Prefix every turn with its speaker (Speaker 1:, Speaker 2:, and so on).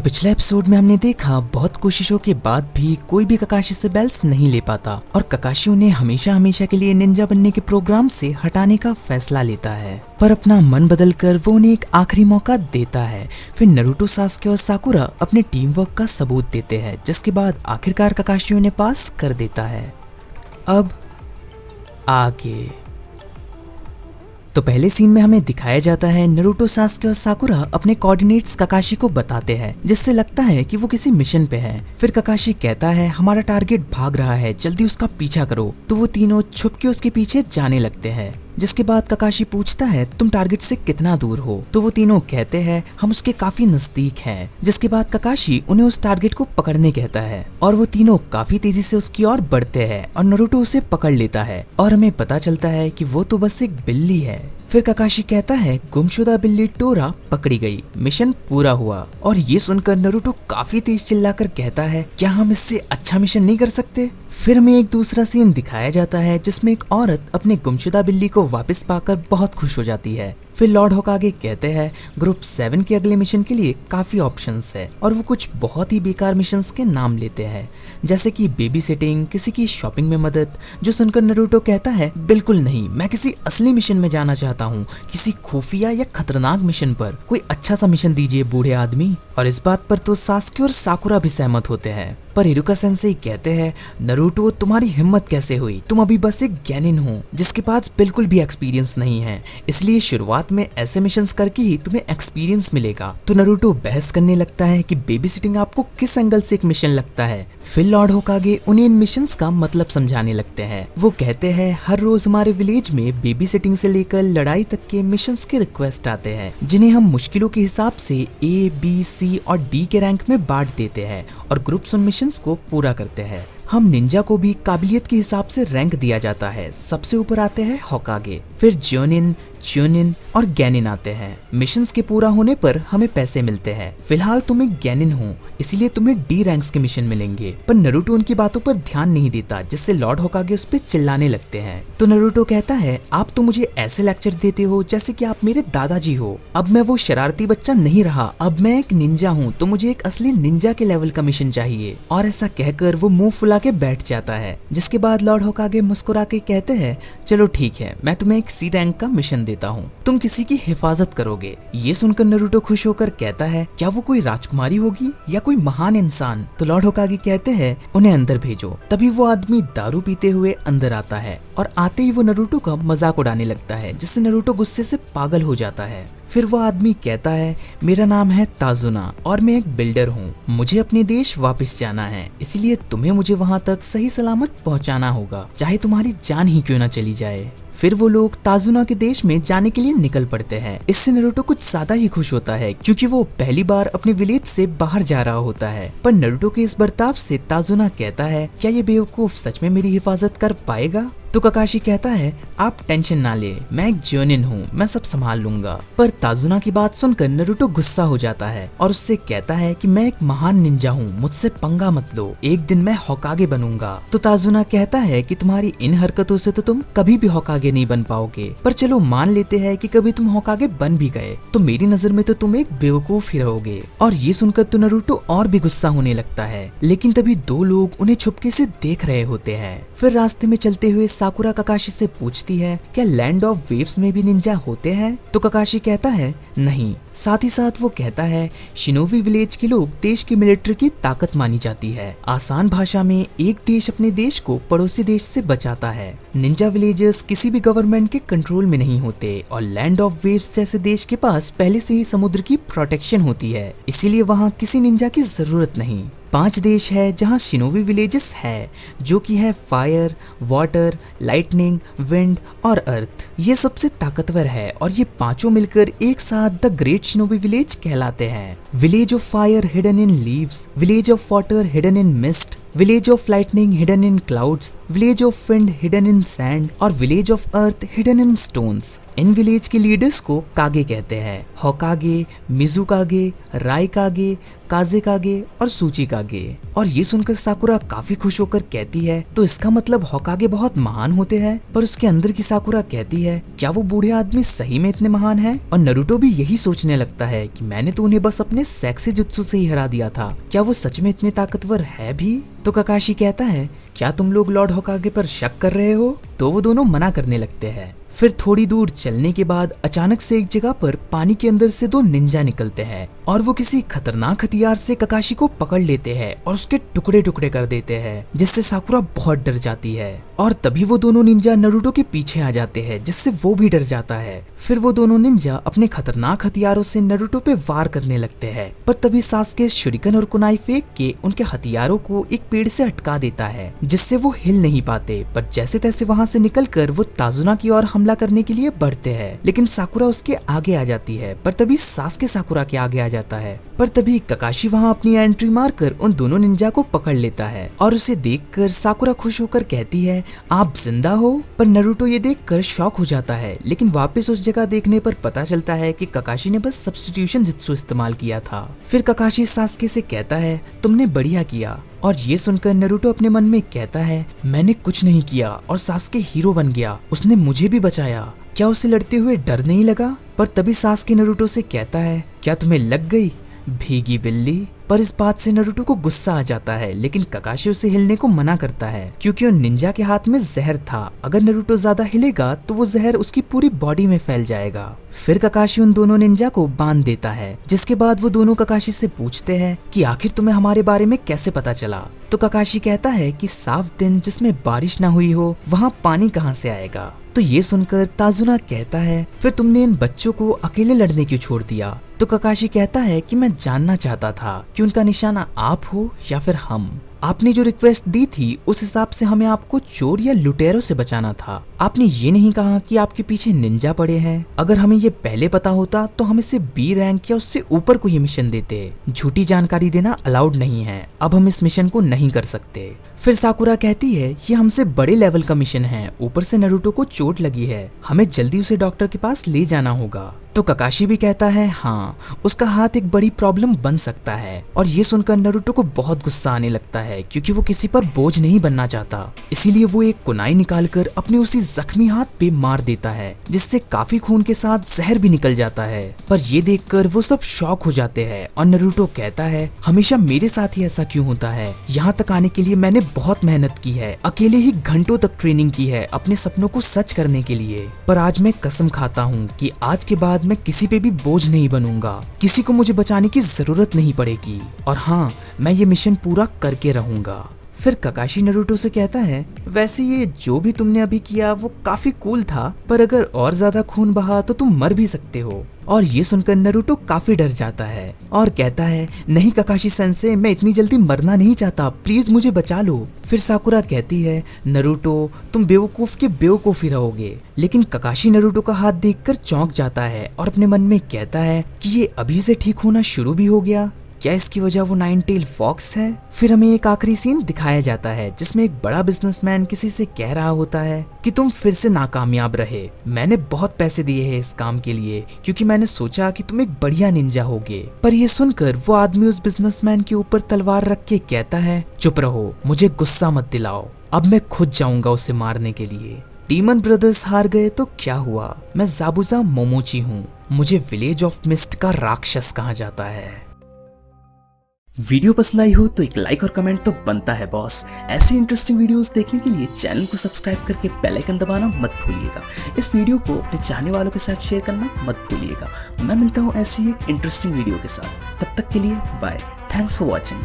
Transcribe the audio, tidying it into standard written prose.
Speaker 1: पिछले एपिसोड में हमने देखा बहुत कोशिशों के बाद भी कोई भी ककाशी से बेल्स नहीं ले पाता और ककाशी उन्हें हमेशा हमेशा के लिए निंजा बनने के प्रोग्राम से हटाने का फैसला लेता है, पर अपना मन बदलकर वो उन्हें एक आखिरी मौका देता है। फिर नारुतो, सास्के और साकुरा अपने टीम वर्क का सबूत देते हैं, जिसके बाद आखिरकार ककाशी उन्हें पास कर देता है। अब आगे तो पहले सीन में हमें दिखाया जाता है नारुतो, सास्के और साकुरा अपने कोऑर्डिनेट्स ककाशी को बताते हैं, जिससे लगता है कि वो किसी मिशन पे है। फिर ककाशी कहता है हमारा टारगेट भाग रहा है, जल्दी उसका पीछा करो। तो वो तीनों छुप के उसके पीछे जाने लगते हैं, जिसके बाद ककाशी पूछता है तुम टारगेट से कितना दूर हो। तो वो तीनों कहते हैं हम उसके काफी नजदीक हैं। जिसके बाद ककाशी उन्हें उस टारगेट को पकड़ने कहता है और वो तीनों काफी तेजी से उसकी ओर बढ़ते हैं और नारुतो उसे पकड़ लेता है और हमें पता चलता है कि वो तो बस एक बिल्ली है। फिर ककाशी कहता है गुमशुदा बिल्ली टोरा पकड़ी गई, मिशन पूरा हुआ। और ये सुनकर नारुतो काफी तेज चिल्लाकर कहता है क्या हम इससे अच्छा मिशन नहीं कर सकते। फिर हमें एक दूसरा सीन दिखाया जाता है जिसमें एक औरत अपने गुमशुदा बिल्ली को वापस पाकर बहुत खुश हो जाती है। फिर लॉर्ड होकागे कहते हैं ग्रुप 7 के अगले मिशन के लिए काफी ऑप्शंस है और वो कुछ बहुत ही बेकार मिशंस के नाम लेते हैं, जैसे कि बेबी सिटिंग, किसी की शॉपिंग में मदद। जो सुनकर नारुतो कहता है बिल्कुल नहीं, मैं किसी असली मिशन में जाना चाहता हूँ, किसी खुफिया या खतरनाक मिशन पर। कोई अच्छा सा मिशन दीजिए बूढ़े आदमी। और इस बात पर तो सास्के और साकुरा भी सहमत होते हैं, पर हिरुका सेंसेई कहते हैं नारुतो तुम्हारी हिम्मत कैसे हुई, तुम अभी बस एक गैनिन हो जिसके पास बिल्कुल भी एक्सपीरियंस नहीं है, इसलिए शुरुआत में ऐसे मिशंस करके ही तुम्हें एक्सपीरियंस मिलेगा। तो नारुतो बहस करने लगता है कि बेबी सिटिंग आपको किस एंगल से एक मिशन लगता है। फिर लॉर्ड होकागे उन्हें इन मिशंस का मतलब समझाने लगते हैं। वो कहते हैं हर रोज हमारे विलेज में बेबी सिटिंग से लेकर लड़ाई तक के मिशंस के रिक्वेस्ट आते हैं, जिन्हें हम मुश्किलों के हिसाब से A, B, C और D के रैंक में बांट देते हैं और ग्रुप्स उन मिशंस को पूरा करते हैं। हम निंजा को भी काबिलियत के हिसाब से रैंक दिया जाता है। सबसे ऊपर आते हैं होकागे, फिर जोनिन, च्यूनिन और गैनिन आते हैं। मिशंस के पूरा होने पर हमें पैसे मिलते हैं। फिलहाल तुम एक गैनिन हो, इसलिए तुम्हें D रैंक्स के मिशन मिलेंगे। पर नारुतो उनकी बातों पर ध्यान नहीं देता, जिससे लॉर्ड होकागे उस पर चिल्लाने लगते हैं। तो नारुतो कहता है आप तो मुझे ऐसे लेक्चर देते हो जैसे कि आप मेरे दादाजी हो। अब मैं वो शरारती बच्चा नहीं रहा, अब मैं एक निंजा हूँ, तो मुझे एक असली निंजा के लेवल का मिशन चाहिए। और ऐसा कहकर वो मुंह फुला के बैठ जाता है। जिसके बाद लॉर्ड होकागे मुस्कुरा के कहते हैं चलो ठीक है, मैं तुम्हें एक C रैंक का मिशन देता हूँ, तुम किसी की हिफाजत करोगे। ये सुनकर नारुतो खुश होकर कहता है क्या वो कोई राजकुमारी होगी या कोई महान इंसान। तो लॉर्ड होकागे कहते हैं उन्हें अंदर भेजो। तभी वो आदमी दारू पीते हुए अंदर आता है और आते ही वो नारुतो का मजाक उड़ाने लगता है, जिससे नारुतो गुस्से से पागल हो जाता है। फिर वो आदमी कहता है मेरा नाम है ताजुना और मैं एक बिल्डर हूँ, मुझे अपने देश वापस जाना है, इसलिए तुम्हें मुझे वहाँ तक सही सलामत पहुँचाना होगा, चाहे तुम्हारी जान ही क्यों ना चली जाए। फिर वो लोग ताजुना के देश में जाने के लिए निकल पड़ते हैं। इससे नारुतो कुछ ज्यादा ही खुश होता है, क्योंकि वो पहली बार अपने विलेज से बाहर जा रहा होता है। पर नारुतो के इस बर्ताव से ताजुना कहता है क्या ये बेवकूफ सच में मेरी हिफाजत कर पाएगा। तो ककाशी कहता है आप टेंशन ना ले, मैं एक जोनिन हूँ, मैं सब संभाल लूंगा। पर ताजुना की बात सुनकर नारुतो गुस्सा हो जाता है और उससे कहता है कि मैं एक महान निंजा हूँ, मुझसे पंगा मत लो, एक दिन मैं होकागे बनूंगा। तो ताजुना कहता है कि तुम्हारी इन हरकतों से तो तुम कभी भी होकागे नहीं बन पाओगे, पर चलो मान लेते हैं कि कभी तुम होकागे बन भी गए तो मेरी नजर में तो तुम एक बेवकूफ ही रहोगे। और ये सुनकर तो नारुतो और भी गुस्सा होने लगता है, लेकिन तभी दो लोग उन्हें छुपके से देख रहे होते हैं। फिर रास्ते में चलते हुए साकुरा ककाशी से पूछती है क्या लैंड ऑफ वेव्स में भी निंजा होते हैं। तो ककाशी कहता है नहीं। साथ ही साथ वो कहता है शिनोबी विलेज के लोग देश की मिलिट्री की ताकत मानी जाती है। आसान भाषा में एक देश अपने देश को पड़ोसी देश से बचाता है। निंजा विलेजर्स किसी भी गवर्नमेंट के कंट्रोल में नहीं होते और लैंड ऑफ वेव्स जैसे देश के पास पहले से ही समुद्र की प्रोटेक्शन होती है, इसीलिए वहाँ किसी निंजा की जरूरत नहीं। 5 देश है जहाँ शिनोबी विलेजेस है, जो कि है फायर, वाटर, लाइटनिंग, विंड और अर्थ। ये सबसे ताकतवर है और ये पांचों मिलकर एक साथ द ग्रेट शिनोबी विलेज कहलाते हैं। Village of fire hidden in leaves, village of water hidden in mist, village of lightning hidden in clouds, village of wind hidden in sand और village of earth hidden in stones. इन village के leaders को Kage कहते हैं। होकागे, मिजुकागे, राइकागे, काजेकागे और सूचिकागे। और ये सुनकर साकुरा काफी खुश होकर कहती है, तो इसका मतलब होकागे बहुत महान होते हैं। पर उसके अंदर की साकुरा कहती है, क्या वो बूढ़े आदमी सही में इतने महान हैं? और नारुतो भी यही सोचने लगता है कि मैंने तो उन्हें बस अपने सेक्सी जुत्सु से ही हरा दिया था, क्या वो सच में इतने ताकतवर है भी? तो ककाशी कहता है, क्या तुम लोग लॉर्ड होकागे पर शक कर रहे हो? तो वो दोनों मना करने लगते हैं। फिर थोड़ी दूर चलने के बाद अचानक से एक जगह पर पानी के अंदर से दो निंजा निकलते हैं और वो किसी खतरनाक हथियार से ककाशी को पकड़ लेते हैं और उसके टुकड़े टुकड़े कर देते हैं, जिससे साकुरा बहुत डर जाती है। और तभी वो दोनों निंजा नारुतो के पीछे आ जाते हैं, जिससे वो भी डर जाता है। फिर वो दोनों निंजा अपने खतरनाक हथियारों से नारुतो पे वार करने लगते हैं, पर तभी सासुके शुरिकन और कुनाई फेंक के उनके हथियारों को एक पेड़ से अटका देता है, जिससे वो हिल नहीं पाते। पर जैसे तैसे वहाँ से निकलकर वो ताजुना की ओर हमला करने के लिए बढ़ते हैं, लेकिन साकुरा उसके आगे आ जाती है। पर तभी सासुके साकुरा के आगे आ जाता है। पर तभी ककाशी वहाँ अपनी एंट्री मारकर उन दोनों निंजा को पकड़ लेता है और उसे देखकर साकुरा खुश होकर कहती है, आप जिंदा हो? पर नारुतो ये देखकर शॉक हो जाता है, लेकिन वापस उस जगह देखने पर पता चलता है कि ककाशी ने बस सब्स्टिट्यूशन जित्सु इस्तेमाल किया था। फिर ककाशी सासुके से कहता है, तुमने बढ़िया किया। और ये सुनकर नारुतो अपने मन में कहता है, मैंने कुछ नहीं किया और सासुके हीरो बन गया, उसने मुझे भी बचाया, क्या उसे लड़ते हुए डर नहीं लगा? पर तभी सासुके नारुतो से कहता है, क्या तुम्हें लग गई भीगी बिल्ली? पर इस बात से नारुतो को गुस्सा आ जाता है, लेकिन ककाशी उसे हिलने को मना करता है, क्योंकि उन निंजा के हाथ में जहर था। अगर नारुतो ज्यादा हिलेगा तो वो जहर उसकी पूरी बॉडी में फैल जाएगा। फिर ककाशी उन दोनों निंजा को बांध देता है, जिसके बाद वो दोनों ककाशी से पूछते हैं कि आखिर तुम्हें हमारे बारे में कैसे पता चला? तो ककाशी कहता है कि साफ दिन जिसमें बारिश ना हुई हो, वहाँ पानी कहाँ से आएगा? तो ये सुनकर ताजुना कहता है, फिर तुमने इन बच्चों को अकेले लड़ने क्यों छोड़ दिया? तो ककाशी कहता है कि मैं जानना चाहता था कि उनका निशाना आप हो या फिर हम। आपने जो रिक्वेस्ट दी थी उस हिसाब से हमें आपको चोर या लुटेरों से बचाना था। आपने ये नहीं कहा कि आपके पीछे निंजा पड़े हैं। अगर हमें ये पहले पता होता तो हम इसे बी रैंक या उससे ऊपर कोई मिशन देते। झूठी जानकारी देना अलाउड नहीं है, अब हम इस मिशन को नहीं कर सकते। फिर साकुरा कहती है, ये हमसे बड़े लेवल का मिशन है, ऊपर से नारुतो को चोट लगी है, हमें जल्दी उसे डॉक्टर के पास ले जाना होगा। तो ककाशी भी कहता है, हाँ उसका हाथ एक बड़ी प्रॉब्लम बन सकता है। और ये सुनकर नारुतो को बहुत गुस्सा आने लगता है, क्योंकि वो किसी पर बोझ नहीं बनना चाहता। इसीलिए वो एक कुनाई निकालकर अपने उसी जख्मी हाथ पे मार देता है, जिससे काफी खून के साथ जहर भी निकल जाता है। पर ये देखकर वो सब शॉक हो जाते हैं और नारुतो कहता है, हमेशा मेरे साथ ही ऐसा क्यों होता है? यहाँ तक आने के लिए मैंने बहुत मेहनत की है, अकेले ही घंटों तक ट्रेनिंग की है अपने सपनों को सच करने के लिए। पर आज मैं कसम खाता हूँ कि आज के बाद मैं किसी पे भी बोझ नहीं बनूंगा, किसी को मुझे बचाने की जरूरत नहीं पड़ेगी, और हाँ मैं ये मिशन पूरा करके रहूंगा। फिर ककाशी नारुतो से कहता है, वैसे ये जो भी तुमने अभी किया वो काफी कूल था, पर अगर और ज्यादा खून बहा तो तुम मर भी सकते हो। और ये सुनकर नारुतो काफी डर जाता है और कहता है, नहीं ककाशी सेंसे, मैं इतनी जल्दी मरना नहीं चाहता, प्लीज मुझे बचा लो। फिर साकुरा कहती है, नारुतो तुम बेवकूफ के बेवकूफ ही रहोगे। लेकिन ककाशी नारुतो का हाथ देखकर चौंक जाता है और अपने मन में कहता है कि ये अभी से ठीक होना शुरू भी हो गया, क्या इसकी वजह वो नाइन टेल फॉक्स है? फिर हमें एक आखिरी सीन दिखाया जाता है जिसमें एक बड़ा बिजनेसमैन किसी से कह रहा होता है कि तुम फिर से नाकामयाब रहे, मैंने बहुत पैसे दिए हैं इस काम के लिए, क्योंकि मैंने सोचा कि तुम एक बढ़िया निंजा होगे। पर ये सुनकर वो आदमी उस बिजनेसमैन के ऊपर तलवार रख के कहता है, चुप रहो, मुझे गुस्सा मत दिलाओ, अब मैं खुद जाऊंगा उसे मारने के लिए। डीमन ब्रदर्स हार गए तो क्या हुआ, मैं जाबुजा मोमोची हूँ, मुझे विलेज ऑफ मिस्ट का राक्षस कहा जाता है। वीडियो पसंद आई हो तो एक लाइक और कमेंट तो बनता है बॉस। ऐसी इंटरेस्टिंग वीडियोस देखने के लिए चैनल को सब्सक्राइब करके बेल आइकन दबाना मत भूलिएगा। इस वीडियो को अपने चाहने वालों के साथ शेयर करना मत भूलिएगा। मैं मिलता हूँ ऐसी एक इंटरेस्टिंग वीडियो के साथ, तब तक के लिए बाय, थैंक्स फॉर वॉचिंग।